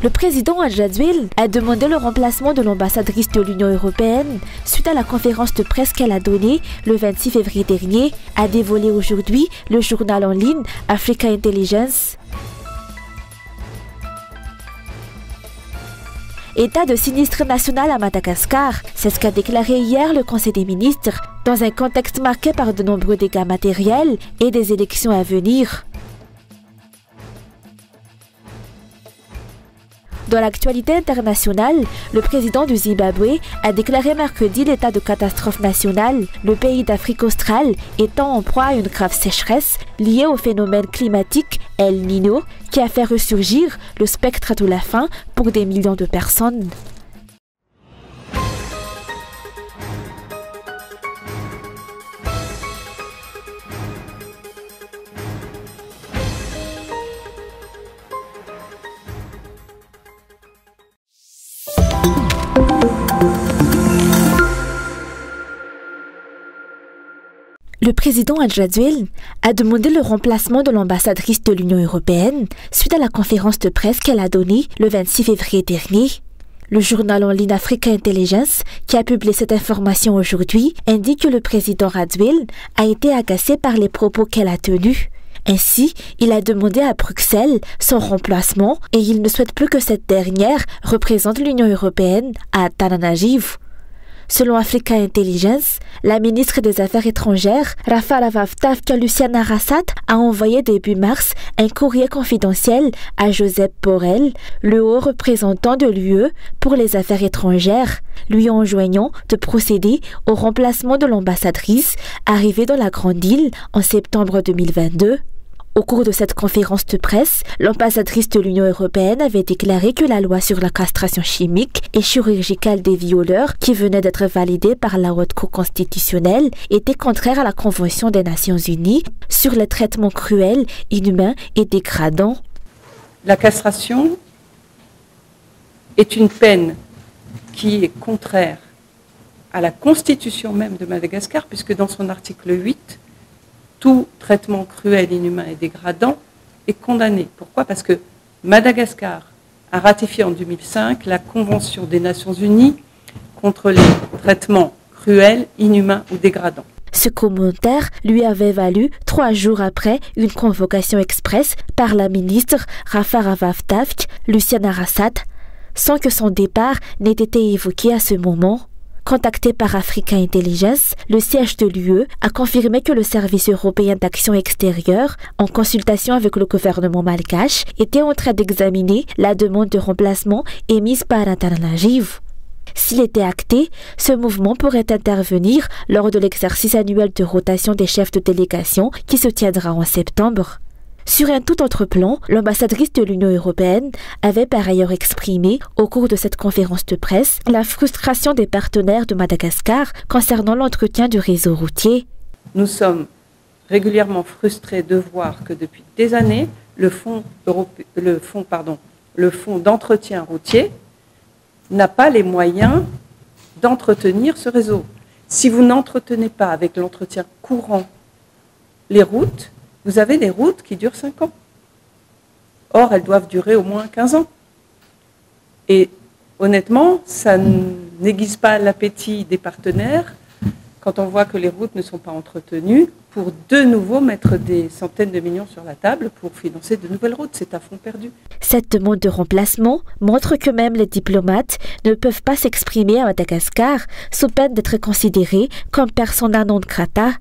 Le président Adjadouil a demandé le remplacement de l'ambassadrice de l'Union européenne suite à la conférence de presse qu'elle a donnée le 26 février dernier, a dévoilé aujourd'hui le journal en ligne Africa Intelligence. État de sinistre national à Madagascar, c'est ce qu'a déclaré hier le Conseil des ministres, dans un contexte marqué par de nombreux dégâts matériels et des élections à venir. Dans l'actualité internationale, le président du Zimbabwe a déclaré mercredi l'état de catastrophe nationale, le pays d'Afrique australe étant en proie à une grave sécheresse liée au phénomène climatique El Niño qui a fait ressurgir le spectre de la faim pour des millions de personnes. Le président Adjadouil a demandé le remplacement de l'ambassadrice de l'Union européenne suite à la conférence de presse qu'elle a donnée le 26 février dernier. Le journal en ligne Africa Intelligence, qui a publié cette information aujourd'hui, indique que le président Radouil a été agacé par les propos qu'elle a tenus. Ainsi, il a demandé à Bruxelles son remplacement et il ne souhaite plus que cette dernière représente l'Union européenne à Antananarivo. Selon Africa Intelligence, la ministre des Affaires étrangères, Raffaravavtavka Luciana Rassat, a envoyé début mars un courrier confidentiel à Josep Borrell, le haut représentant de l'UE pour les affaires étrangères, lui enjoignant de procéder au remplacement de l'ambassadrice arrivée dans la Grande Île en septembre 2022. Au cours de cette conférence de presse, l'ambassadrice de l'Union européenne avait déclaré que la loi sur la castration chimique et chirurgicale des violeurs, qui venait d'être validée par la Haute Cour constitutionnelle, était contraire à la Convention des Nations Unies sur les traitements cruels, inhumains et dégradants. La castration est une peine qui est contraire à la Constitution même de Madagascar, puisque dans son article 8, tout traitement cruel, inhumain et dégradant est condamné. Pourquoi? Parce que Madagascar a ratifié en 2005 la Convention des Nations Unies contre les traitements cruels, inhumains ou dégradants. Ce commentaire lui avait valu 3 jours après une convocation express par la ministre Raffaravavtavka Luciana Rassat, sans que son départ n'ait été évoqué à ce moment. Contacté par Africa Intelligence, le siège de l'UE a confirmé que le service européen d'action extérieure, en consultation avec le gouvernement malgache, était en train d'examiner la demande de remplacement émise par Antananarivo. S'il était acté, ce mouvement pourrait intervenir lors de l'exercice annuel de rotation des chefs de délégation qui se tiendra en septembre. Sur un tout autre plan, l'ambassadrice de l'Union européenne avait par ailleurs exprimé, au cours de cette conférence de presse, la frustration des partenaires de Madagascar concernant l'entretien du réseau routier. Nous sommes régulièrement frustrés de voir que depuis des années, le fonds d'entretien routier n'a pas les moyens d'entretenir ce réseau. Si vous n'entretenez pas avec l'entretien courant les routes, vous avez des routes qui durent 5 ans. Or, elles doivent durer au moins 15 ans. Et honnêtement, ça n'aiguise pas l'appétit des partenaires quand on voit que les routes ne sont pas entretenues pour de nouveau mettre des centaines de millions sur la table pour financer de nouvelles routes. C'est à fond perdu. Cette demande de remplacement montre que même les diplomates ne peuvent pas s'exprimer à Madagascar sous peine d'être considérés comme persona non grata.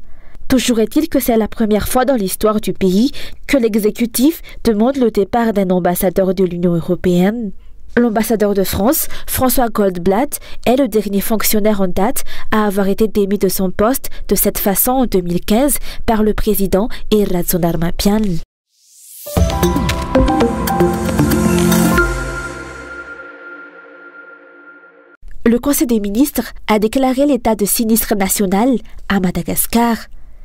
Toujours est-il que c'est la première fois dans l'histoire du pays que l'exécutif demande le départ d'un ambassadeur de l'Union européenne. L'ambassadeur de France, François Goldblatt, est le dernier fonctionnaire en date à avoir été démis de son poste de cette façon en 2015 par le président Razonarmapian. Le Conseil des ministres a déclaré l'état de sinistre national à Madagascar.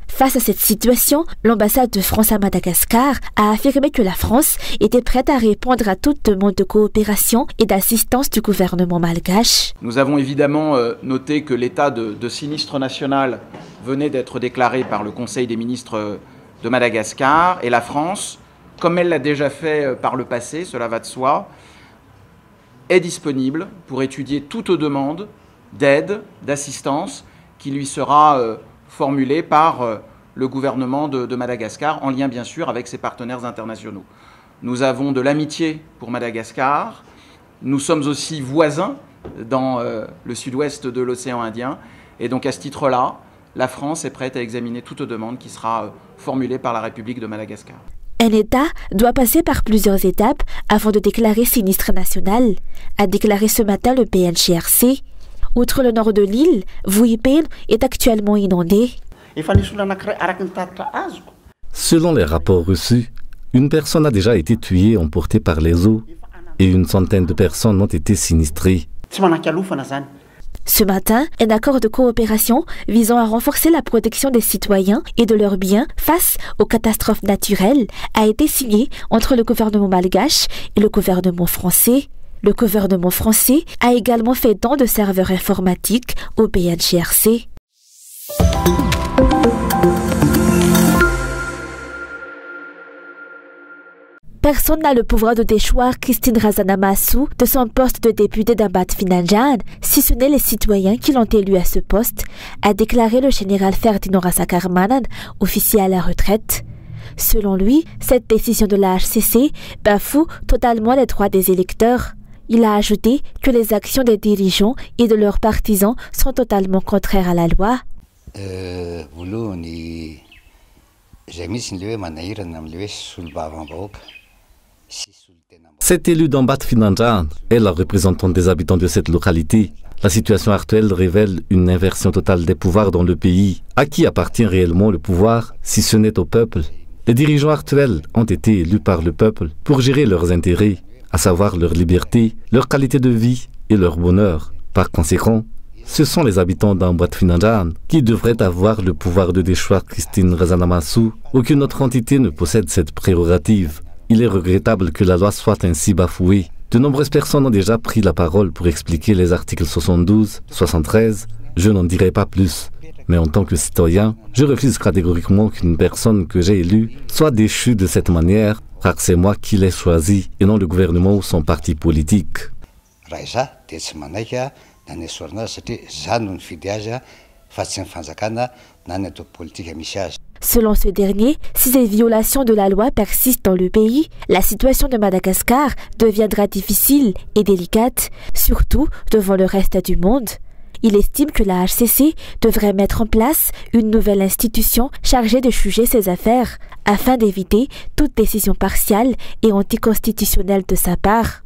Face à cette situation, l'ambassade de France à Madagascar a affirmé que la France était prête à répondre à toute demande de coopération et d'assistance du gouvernement malgache. Nous avons évidemment noté que l'état de sinistre national venait d'être déclaré par le Conseil des ministres de Madagascar et la France, comme elle l'a déjà fait par le passé, cela va de soi, est disponible pour étudier toute demande d'aide, d'assistance qui lui sera formulée par le gouvernement de Madagascar, en lien bien sûr avec ses partenaires internationaux. Nous avons de l'amitié pour Madagascar, nous sommes aussi voisins dans le sud-ouest de l'océan Indien, et donc à ce titre-là, la France est prête à examiner toute demande qui sera formulée par la République de Madagascar. Un État doit passer par plusieurs étapes avant de déclarer sinistre national, a déclaré ce matin le PNCRC. Outre le nord de l'île, Vuipen est actuellement inondé. Selon les rapports reçus, une personne a déjà été tuée emportée par les eaux et une centaine de personnes ont été sinistrées. Ce matin, un accord de coopération visant à renforcer la protection des citoyens et de leurs biens face aux catastrophes naturelles a été signé entre le gouvernement malgache et le gouvernement français. Le gouvernement français a également fait don de serveurs informatiques au PNCRC. Personne n'a le pouvoir de déchoir Christine Razanamasu de son poste de députée d'Ambat-Financian, si ce n'est les citoyens qui l'ont élue à ce poste, a déclaré le général Ferdinand Rasakarmanan, officier à la retraite. Selon lui, cette décision de la HCC bafoue totalement les droits des électeurs. Il a ajouté que les actions des dirigeants et de leurs partisans sont totalement contraires à la loi. Cette élue d'Ambat-Financian est la représentante des habitants de cette localité. La situation actuelle révèle une inversion totale des pouvoirs dans le pays. À qui appartient réellement le pouvoir, si ce n'est au peuple? Les dirigeants actuels ont été élus par le peuple pour gérer leurs intérêts, à savoir leur liberté, leur qualité de vie et leur bonheur. Par conséquent, ce sont les habitants d'Ambat-Financian qui devraient avoir le pouvoir de déchoir Christine Razanamasu. Aucune autre entité ne possède cette prérogative. Il est regrettable que la loi soit ainsi bafouée. De nombreuses personnes ont déjà pris la parole pour expliquer les articles 72, 73. Je n'en dirai pas plus. Mais en tant que citoyen, je refuse catégoriquement qu'une personne que j'ai élue soit déchue de cette manière, car c'est moi qui l'ai choisi et non le gouvernement ou son parti politique. Selon ce dernier, si ces violations de la loi persistent dans le pays, la situation de Madagascar deviendra difficile et délicate, surtout devant le reste du monde. Il estime que la HCC devrait mettre en place une nouvelle institution chargée de juger ces affaires, afin d'éviter toute décision partiale et anticonstitutionnelle de sa part.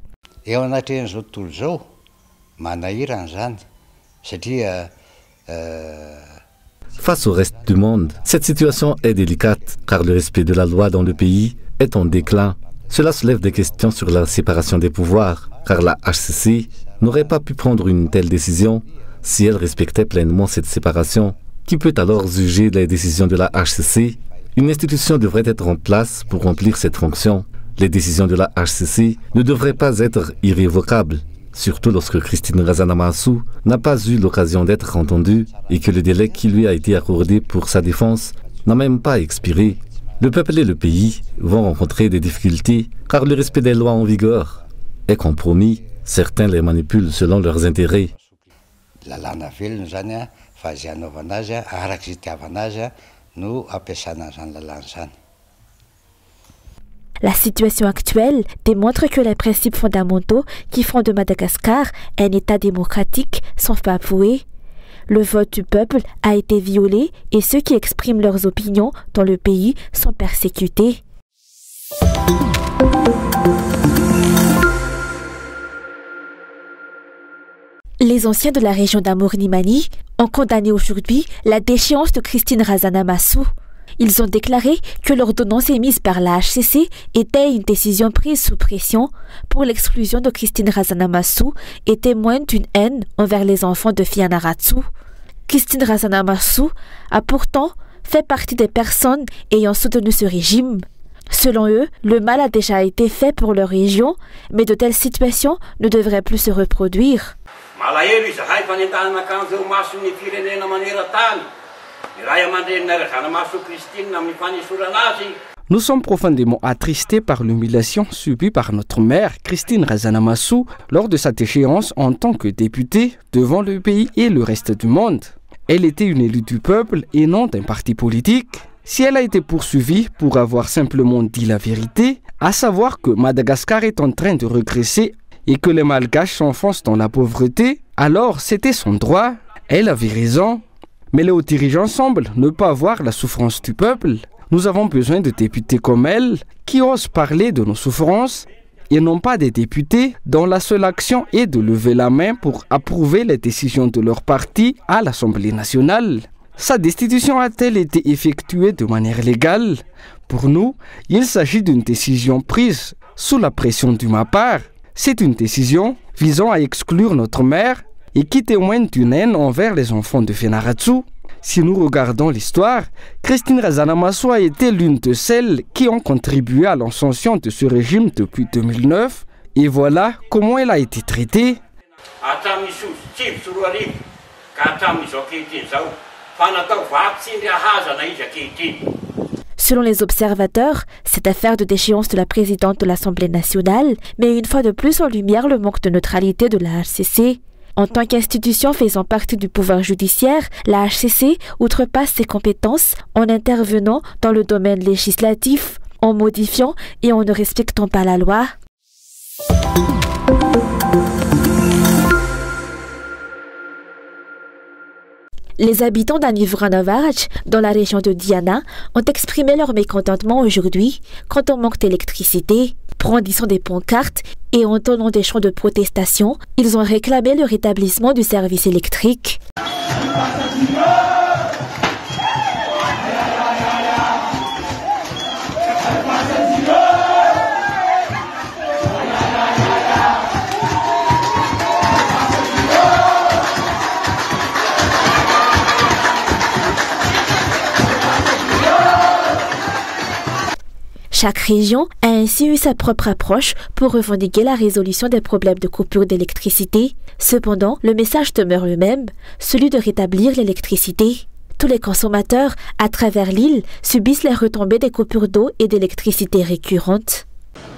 Face au reste du monde, cette situation est délicate car le respect de la loi dans le pays est en déclin. Cela soulève des questions sur la séparation des pouvoirs, car la HCC n'aurait pas pu prendre une telle décision si elle respectait pleinement cette séparation. Qui peut alors juger les décisions de la HCC? Une institution devrait être en place pour remplir cette fonction. Les décisions de la HCC ne devraient pas être irrévocables, surtout lorsque Christine Razanamasu n'a pas eu l'occasion d'être entendue et que le délai qui lui a été accordé pour sa défense n'a même pas expiré. Le peuple et le pays vont rencontrer des difficultés car le respect des lois en vigueur est compromis. Certains les manipulent selon leurs intérêts. La situation actuelle démontre que les principes fondamentaux qui font de Madagascar un État démocratique sont bafoués. Le vote du peuple a été violé et ceux qui expriment leurs opinions dans le pays sont persécutés. Les anciens de la région d'Amor-Nimani ont condamné aujourd'hui la déchéance de Christine Razanamasu. Ils ont déclaré que l'ordonnance émise par la HCC était une décision prise sous pression pour l'exclusion de Christine Razanamasu et témoigne d'une haine envers les enfants de Fianarantsoa. Christine Razanamasu a pourtant fait partie des personnes ayant soutenu ce régime. Selon eux, le mal a déjà été fait pour leur région, mais de telles situations ne devraient plus se reproduire. Nous sommes profondément attristés par l'humiliation subie par notre mère, Christine Razanamassou, lors de cette échéance en tant que députée devant le pays et le reste du monde. Elle était une élue du peuple et non d'un parti politique. Si elle a été poursuivie pour avoir simplement dit la vérité, à savoir que Madagascar est en train de régresser et que les Malgaches s'enfoncent dans la pauvreté, alors c'était son droit. Elle avait raison. Mais les hauts dirigeants semblent ne pas voir la souffrance du peuple. Nous avons besoin de députés comme elle, qui osent parler de nos souffrances, et non pas des députés dont la seule action est de lever la main pour approuver les décisions de leur parti à l'Assemblée nationale. Sa destitution a-t-elle été effectuée de manière légale? Pour nous, il s'agit d'une décision prise sous la pression du MAPAR. C'est une décision visant à exclure notre mère et qui témoigne d'une haine envers les enfants de Fenaratsu. Si nous regardons l'histoire, Christine Razanamassou a été l'une de celles qui ont contribué à l'ascension de ce régime depuis 2009. Et voilà comment elle a été traitée. Selon les observateurs, cette affaire de déchéance de la présidente de l'Assemblée nationale met une fois de plus en lumière le manque de neutralité de la HCC. En tant qu'institution faisant partie du pouvoir judiciaire, la HCC outrepasse ses compétences en intervenant dans le domaine législatif, en modifiant et en ne respectant pas la loi. Les habitants d'Anivranovac, dans la région de Diana, ont exprimé leur mécontentement aujourd'hui quant au manque d'électricité. Brandissant des pancartes et entonnant des chants de protestation, ils ont réclamé le rétablissement du service électrique. Chaque région a ainsi eu sa propre approche pour revendiquer la résolution des problèmes de coupure d'électricité. Cependant, le message demeure le même, celui de rétablir l'électricité. Tous les consommateurs, à travers l'île, subissent les retombées des coupures d'eau et d'électricité récurrentes.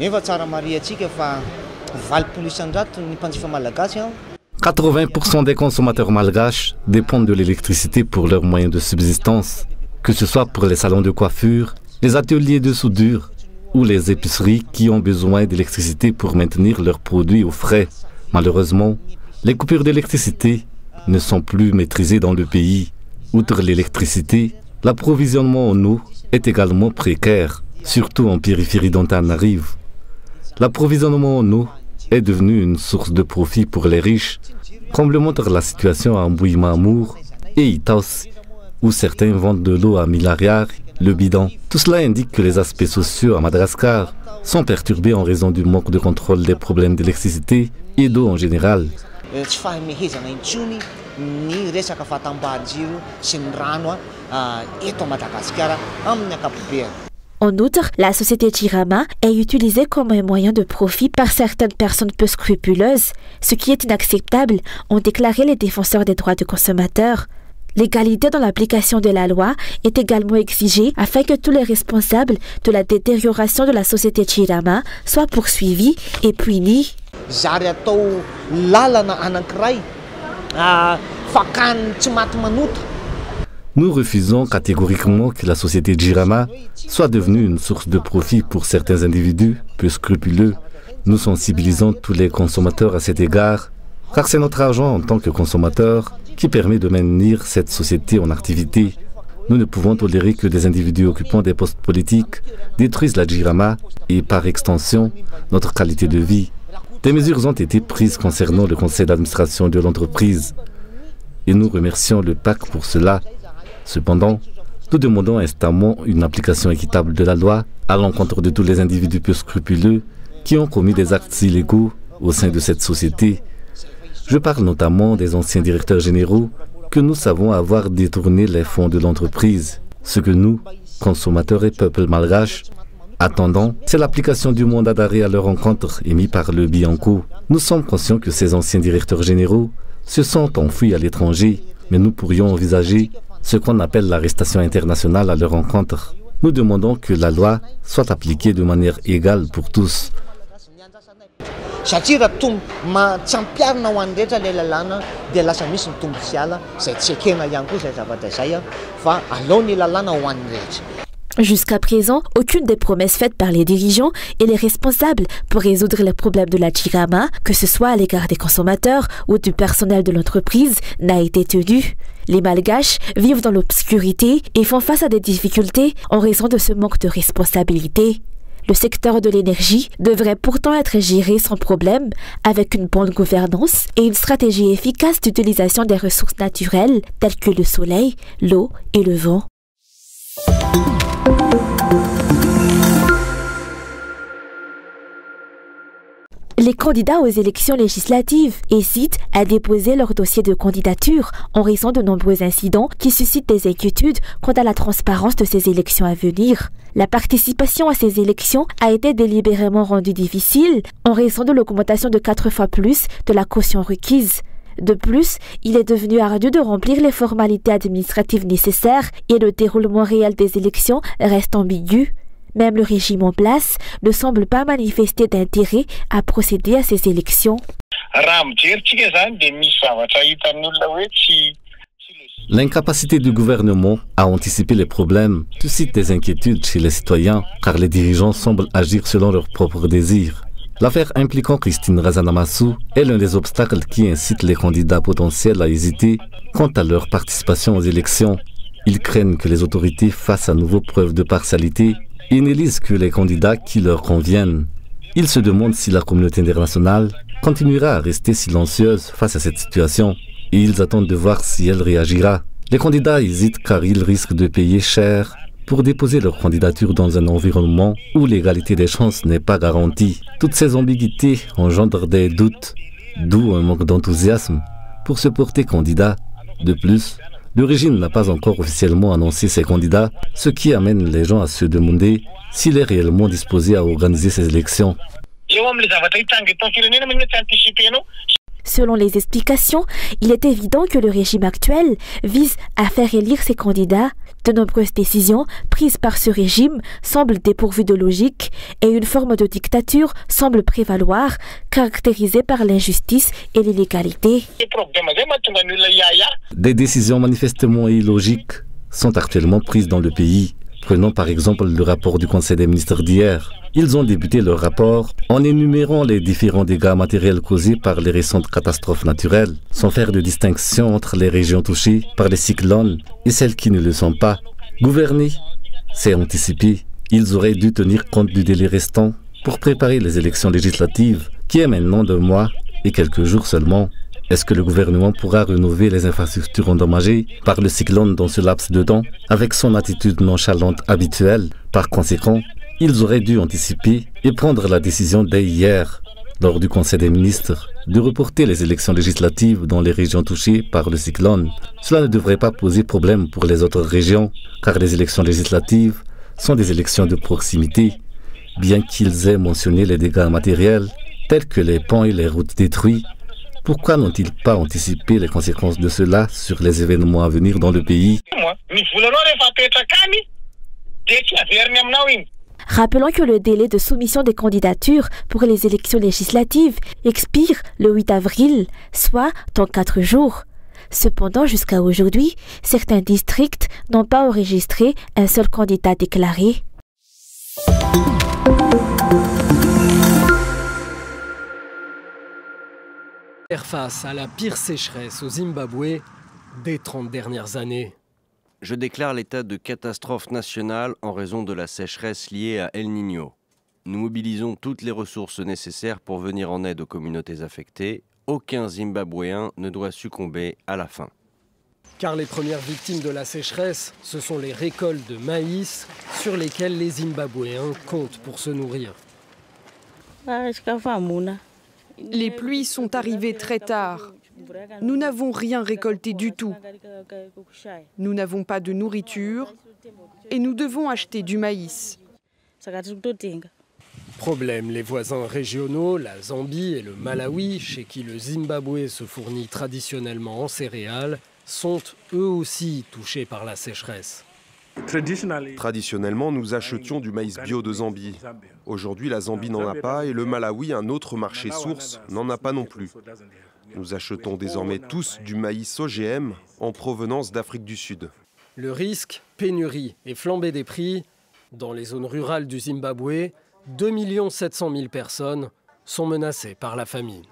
80% des consommateurs malgaches dépendent de l'électricité pour leurs moyens de subsistance, que ce soit pour les salons de coiffure, les ateliers de soudure ou les épiceries qui ont besoin d'électricité pour maintenir leurs produits au frais. Malheureusement, les coupures d'électricité ne sont plus maîtrisées dans le pays. Outre l'électricité, l'approvisionnement en eau est également précaire, surtout en périphérie d'Antananarivo. L'approvisionnement en eau est devenu une source de profit pour les riches, comme le montre la situation à Mbouimamour et Itaos, où certains vendent de l'eau à Milariar, le bidon. Tout cela indique que les aspects sociaux à Madagascar sont perturbés en raison du manque de contrôle des problèmes d'électricité et d'eau en général. En outre, la société Jirama est utilisée comme un moyen de profit par certaines personnes peu scrupuleuses, ce qui est inacceptable, ont déclaré les défenseurs des droits des consommateurs. L'égalité dans l'application de la loi est également exigée afin que tous les responsables de la détérioration de la société Jirama soient poursuivis et punis. Nous refusons catégoriquement que la société Jirama soit devenue une source de profit pour certains individus peu scrupuleux. Nous sensibilisons tous les consommateurs à cet égard, car c'est notre argent en tant que consommateurs qui permet de maintenir cette société en activité. Nous ne pouvons tolérer que des individus occupant des postes politiques détruisent la Jirama et par extension notre qualité de vie. Des mesures ont été prises concernant le conseil d'administration de l'entreprise et nous remercions le PAC pour cela. Cependant, nous demandons instamment une application équitable de la loi à l'encontre de tous les individus peu scrupuleux qui ont commis des actes illégaux au sein de cette société. Je parle notamment des anciens directeurs généraux que nous savons avoir détourné les fonds de l'entreprise. Ce que nous, consommateurs et peuple malgache, attendons, c'est l'application du mandat d'arrêt à leur encontre émis par le Bianco. Nous sommes conscients que ces anciens directeurs généraux se sont enfuis à l'étranger, mais nous pourrions envisager ce qu'on appelle l'arrestation internationale à leur encontre. Nous demandons que la loi soit appliquée de manière égale pour tous. Jusqu'à présent, aucune des promesses faites par les dirigeants et les responsables pour résoudre les problèmes de la Chirama, que ce soit à l'égard des consommateurs ou du personnel de l'entreprise, n'a été tenue. Les Malgaches vivent dans l'obscurité et font face à des difficultés en raison de ce manque de responsabilité. Le secteur de l'énergie devrait pourtant être géré sans problème, avec une bonne gouvernance et une stratégie efficace d'utilisation des ressources naturelles telles que le soleil, l'eau et le vent. Les candidats aux élections législatives hésitent à déposer leur dossier de candidature en raison de nombreux incidents qui suscitent des inquiétudes quant à la transparence de ces élections à venir. La participation à ces élections a été délibérément rendue difficile en raison de l'augmentation de 4 fois plus de la caution requise. De plus, il est devenu ardu de remplir les formalités administratives nécessaires et le déroulement réel des élections reste ambigu. Même le régime en place ne semble pas manifester d'intérêt à procéder à ces élections. L'incapacité du gouvernement à anticiper les problèmes suscite des inquiétudes chez les citoyens car les dirigeants semblent agir selon leurs propres désirs. L'affaire impliquant Christine Razanamasu est l'un des obstacles qui incitent les candidats potentiels à hésiter quant à leur participation aux élections. Ils craignent que les autorités fassent à nouveau preuve de partialité et n'élisent que les candidats qui leur conviennent. Ils se demandent si la communauté internationale continuera à rester silencieuse face à cette situation et ils attendent de voir si elle réagira. Les candidats hésitent car ils risquent de payer cher pour déposer leur candidature dans un environnement où l'égalité des chances n'est pas garantie. Toutes ces ambiguïtés engendrent des doutes, d'où un manque d'enthousiasme pour se porter candidat. De plus, le régime n'a pas encore officiellement annoncé ses candidats, ce qui amène les gens à se demander s'il est réellement disposé à organiser ces élections. Selon les explications, il est évident que le régime actuel vise à faire élire ses candidats. De nombreuses décisions prises par ce régime semblent dépourvues de logique et une forme de dictature semble prévaloir, caractérisée par l'injustice et l'illégalité. Des décisions manifestement illogiques sont actuellement prises dans le pays. Prenons par exemple le rapport du Conseil des ministres d'hier. Ils ont débuté leur rapport en énumérant les différents dégâts matériels causés par les récentes catastrophes naturelles, sans faire de distinction entre les régions touchées par les cyclones et celles qui ne le sont pas. Gouverner, c'est anticiper. Ils auraient dû tenir compte du délai restant pour préparer les élections législatives, qui est maintenant d'un mois et quelques jours seulement. Est-ce que le gouvernement pourra rénover les infrastructures endommagées par le cyclone dans ce laps de temps avec son attitude nonchalante habituelle? Par conséquent, ils auraient dû anticiper et prendre la décision dès hier, lors du Conseil des ministres, de reporter les élections législatives dans les régions touchées par le cyclone. Cela ne devrait pas poser problème pour les autres régions, car les élections législatives sont des élections de proximité, bien qu'ils aient mentionné les dégâts matériels, tels que les ponts et les routes détruits. Pourquoi n'ont-ils pas anticipé les conséquences de cela sur les événements à venir dans le pays? Rappelons que le délai de soumission des candidatures pour les élections législatives expire le 8 avril, soit dans 4 jours. Cependant, jusqu'à aujourd'hui, certains districts n'ont pas enregistré un seul candidat déclaré. Faire face à la pire sécheresse au Zimbabwe des 30 dernières années. Je déclare l'état de catastrophe nationale en raison de la sécheresse liée à El Niño. Nous mobilisons toutes les ressources nécessaires pour venir en aide aux communautés affectées. Aucun Zimbabwéen ne doit succomber à la faim. Car les premières victimes de la sécheresse, ce sont les récoltes de maïs sur lesquelles les Zimbabwéens comptent pour se nourrir. Les pluies sont arrivées très tard. Nous n'avons rien récolté du tout. Nous n'avons pas de nourriture et nous devons acheter du maïs. Problème, les voisins régionaux, la Zambie et le Malawi, chez qui le Zimbabwe se fournit traditionnellement en céréales, sont eux aussi touchés par la sécheresse. Traditionnellement, nous achetions du maïs bio de Zambie. Aujourd'hui, la Zambie n'en a pas et le Malawi, un autre marché source, n'en a pas non plus. Nous achetons désormais tous du maïs OGM en provenance d'Afrique du Sud. Le risque, pénurie et flambée des prix. Dans les zones rurales du Zimbabwe, 2 700 000 personnes sont menacées par la famine.